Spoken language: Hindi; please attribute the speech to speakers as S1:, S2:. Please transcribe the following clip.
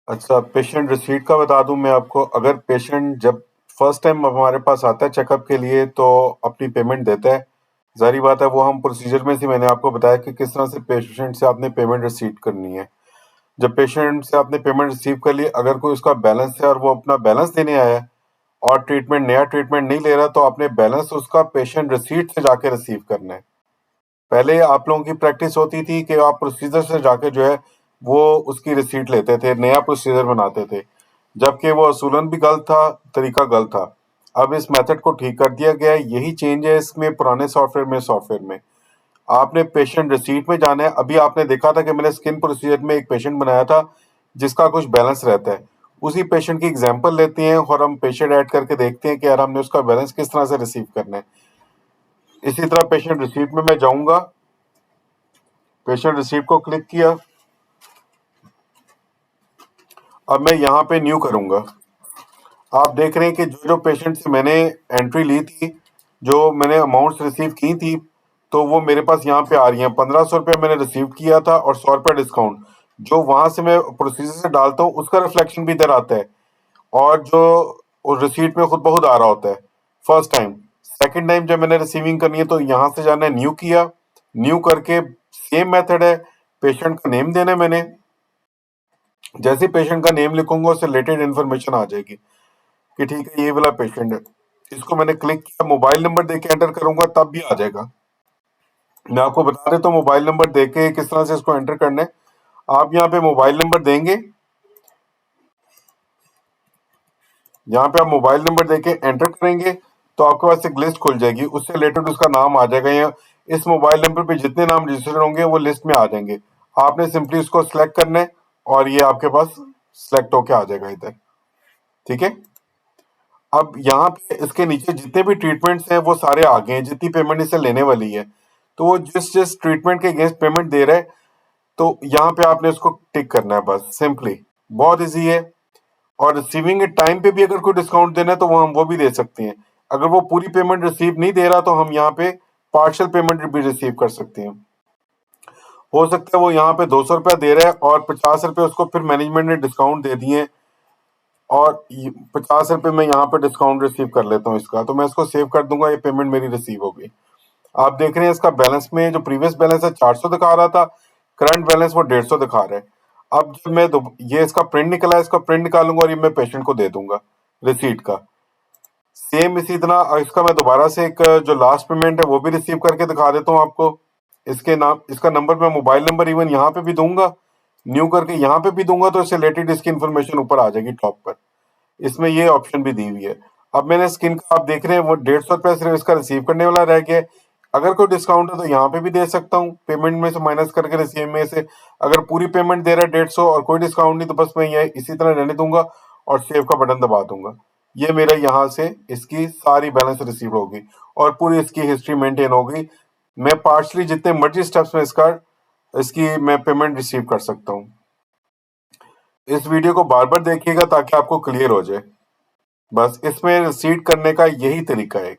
S1: अच्छा, पेशेंट रिसीट का बता दूं मैं आपको। अगर पेशेंट जब फर्स्ट टाइम हमारे पास आता है चेकअप के लिए तो अपनी पेमेंट देता है। जाहिर बात है वो हम प्रोसीजर में से मैंने आपको बताया कि किस तरह से पेशेंट से आपने पेमेंट रिसीट करनी है। जब पेशेंट से आपने पेमेंट रिसीव कर ली, अगर कोई उसका बैलेंस है और वो अपना बैलेंस देने आया है और नया ट्रीटमेंट नहीं ले रहा, तो आपने बैलेंस उसका पेशेंट रिसीट से जाके रिसीव करना है। पहले आप लोगों की प्रैक्टिस होती थी कि आप प्रोसीजर से जाके जो है वो उसकी रिसीट लेते थे, नया प्रोसीजर बनाते थे, जबकि वो असूलन भी गलत था, तरीका गलत था। अब इस मेथड को ठीक कर दिया गया है। यही चेंज है इसमें पुराने सॉफ्टवेयर में। आपने पेशेंट रिसीट में जाना है। अभी आपने देखा था कि मैंने स्किन प्रोसीजर में एक पेशेंट बनाया था जिसका कुछ बैलेंस रहता है। उसी पेशेंट की एग्जांपल लेते हैं और हम पेशेंट ऐड करके देखते हैं कि यार हमने उसका बैलेंस किस तरह से रिसीव करना है। इसी तरह पेशेंट रिसीट में मैं जाऊंगा, पेशेंट रिसीट को क्लिक किया। अब मैं यहाँ पे न्यू करूंगा। आप देख रहे हैं कि जो जो पेशेंट से मैंने एंट्री ली थी, जो मैंने अमाउंट्स रिसीव की थी, तो वो मेरे पास यहाँ पे आ रही हैं। 1500 रुपये मैंने रिसीव किया था और 100 रुपये डिस्काउंट जो वहां से मैं प्रोसीजर से डालता हूँ उसका रिफ्लेक्शन भी इधर आता है। और जो रिसीट में खुद ब खुद आ रहा होता है फर्स्ट टाइम। सेकंड टाइम जब मैंने रिसीविंग करनी है तो यहाँ से जाना है, न्यू किया। न्यू करके सेम मेथड है, पेशेंट का नेम देना है मैंने। जैसे पेशेंट का नेम लिखूंगा उससे रिलेटेड इन्फॉर्मेशन आ जाएगी कि ठीक है ये वाला पेशेंट है। इसको मैंने क्लिक किया, मोबाइल नंबर देके एंटर करूंगा तब भी आ जाएगा। मैं आपको बता देता हूँ मोबाइल नंबर देके किस तरह से इसको एंटर करना है। आप यहाँ पे मोबाइल नंबर देंगे, यहाँ पे आप मोबाइल नंबर देके एंटर करेंगे तो आपके पास एक लिस्ट खुल जाएगी, उससे रिलेटेड उसका नाम आ जाएगा। या इस मोबाइल नंबर पे जितने नाम रजिस्टर्ड होंगे वो लिस्ट में आ जाएंगे। आपने सिंपली उसको सिलेक्ट करना है और ये आपके पास सिलेक्ट होके आ जाएगा इधर। ठीक है। अब यहाँ पे इसके नीचे जितने भी ट्रीटमेंट्स हैं वो सारे आ गए हैं, जितनी पेमेंट इससे लेने वाली है। तो वो जिस जिस ट्रीटमेंट के अगेंस्ट पेमेंट दे रहा है, तो यहाँ पे आपने उसको टिक करना है बस, सिंपली। बहुत इजी है। और रिसीविंग के टाइम पे भी अगर कोई डिस्काउंट देना है तो वो हम वो भी दे सकते हैं। अगर वो पूरी पेमेंट रिसीव नहीं दे रहा तो हम यहाँ पे पार्शियल पेमेंट भी रिसीव कर सकते हैं। हो सकता है वो यहाँ पे 200 रुपया दे रहा है और 50 रुपये उसको फिर मैनेजमेंट ने डिस्काउंट दे दिए, और 50 रुपये में यहाँ पे डिस्काउंट रिसीव कर लेता हूँ इसका, तो मैं इसको सेव कर दूंगा। ये पेमेंट मेरी रिसीव हो गई। आप देख रहे हैं इसका बैलेंस में जो प्रीवियस बैलेंस है 400 दिखा रहा था, करंट बैलेंस वो 150 दिखा रहा है। अब जब मैं ये इसका प्रिंट निकला है, इसका प्रिंट निकालूंगा और ये मैं पेशेंट को दे दूंगा रिसीट का। सेम इसी तरह इसका मैं दोबारा से एक जो लास्ट पेमेंट है वो भी रिसीव करके दिखा देता हूँ आपको। इसके नाम, इसका नंबर, मैं मोबाइल नंबर इवन यहाँ पे भी दूंगा, न्यू करके यहाँ पे भी दूंगा, तो इससे रिलेटेड इसकी इन्फॉर्मेशन ऊपर आ जाएगी टॉप पर। इसमें ये ऑप्शन भी दी हुई है। अब मैंने स्किन का, आप देख रहे हैं वो 150 रुपया सिर्फ इसका रिसीव करने वाला रह गया है। अगर कोई डिस्काउंट है तो यहाँ पे भी दे सकता हूँ, पेमेंट में से माइनस करके रिसीव में से। अगर पूरी पेमेंट दे रहा है 150 और कोई डिस्काउंट नहीं, तो बस मैं ये इसी तरह रहने दूंगा और सेव का बटन दबा दूंगा। ये मेरा यहाँ से इसकी सारी बैलेंस रिसीव होगी और पूरी इसकी हिस्ट्री मेंटेन होगी। मैं पार्शली जितने मर्जी स्टेप्स में इसकी मैं पेमेंट रिसीव कर सकता हूँ। इस वीडियो को बार बार देखिएगा ताकि आपको क्लियर हो जाए। बस इसमें रिसीट करने का यही तरीका है।